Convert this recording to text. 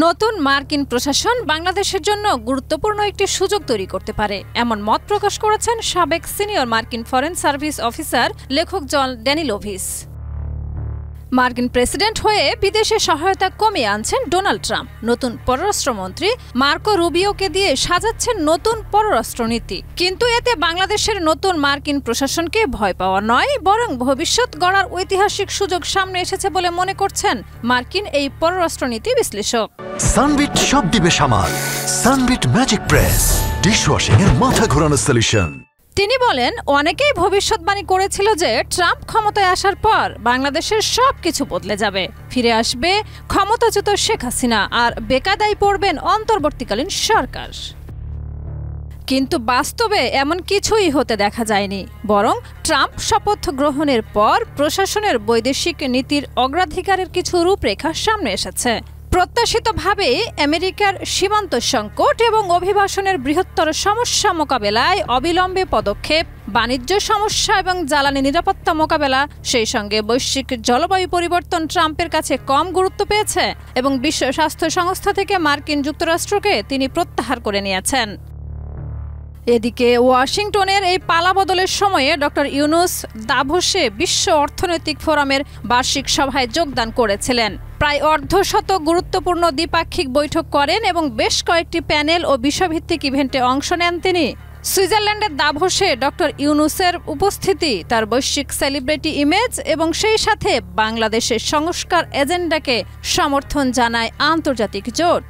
নতুন মার্কিন প্রশাসন বাংলাদেশের জন্য গুরুত্বপূর্ণ একটি সুযোগ তৈরি করতে পারে এমন মত প্রকাশ করেছেন সাবেক সিনিয়র মার্কিন ফরেন সার্ভিস অফিসার লেখক জন ড্যানিলোভিস। মার্কিন প্রেসিডেন্ট হয়ে বিদেশে সহায়তা কমিয়ে আনছেন ডোনাল্ড ট্রাম্প। নতুন পররাষ্ট্রমন্ত্রী মার্কো রুবিওকে দিয়ে সাজাচ্ছেন নতুন পররাষ্ট্রনীতি। কিন্তু এতে বাংলাদেশের নতুন মার্কিন প্রশাসনকে ভয় পাওয়া নয়, বরং ভবিষ্যৎ গড়ার ঐতিহাসিক সুযোগ সামনে এসেছে বলে মনে করছেন মার্কিন এই পররাষ্ট্রনীতি বিশ্লেষক। সানবিট সব দিবে সামাল। সানবিট ম্যাজিক প্রেস ডিশওয়াশিং এর মাথা ঘোরানো সলিউশন। তিনি বলেন, অনেকেই ভবিষ্যৎবাণী করেছিল যে ট্রাম্প ক্ষমতায় আসার পর বাংলাদেশের সবকিছু বদলে যাবে, ফিরে আসবে ক্ষমতাচ্যুত শেখ হাসিনা আর বেকায়দায় পড়বেন অন্তর্বর্তীকালীন সরকার। কিন্তু বাস্তবে এমন কিছুই হতে দেখা যায়নি, বরং ট্রাম্প শপথ গ্রহণের পর প্রশাসনের বৈদেশিক নীতির অগ্রাধিকারের কিছু রূপরেখা সামনে এসেছে। প্রত্যাশিতভাবে আমেরিকার সীমান্ত সংকট এবং অভিবাসনের বৃহত্তর সমস্যা মোকাবেলায় অবিলম্বে পদক্ষেপ, বাণিজ্য সমস্যা এবং জ্বালানি নিরাপত্তা মোকাবেলা, সেই সঙ্গে বৈশ্বিক জলবায়ু পরিবর্তন ট্রাম্পের কাছে কম গুরুত্ব পেয়েছে এবং বিশ্ব স্বাস্থ্য সংস্থা থেকে মার্কিন যুক্তরাষ্ট্রকে তিনি প্রত্যাহার করে নিয়েছেন। এদিকে ওয়াশিংটনের এই পালাবদলের সময়ে ডক্টর ইউনুস দাভোসে বিশ্ব অর্থনৈতিক ফোরামের বার্ষিক সভায় যোগদান করেছিলেন। প্রায় অর্ধশত গুরুত্বপূর্ণ দ্বিপাক্ষিক বৈঠক করেন এবং বেশ কয়েকটি প্যানেল ও বিষয়ভিত্তিক ইভেন্টে অংশ নেন তিনি। সুইজারল্যান্ডের দাভোসে ডক্টর ইউনুসের উপস্থিতি তার বৈশ্বিক সেলিব্রিটি ইমেজ এবং সেই সাথে বাংলাদেশের সংস্কার এজেন্ডাকে সমর্থন জানায় আন্তর্জাতিক জোট।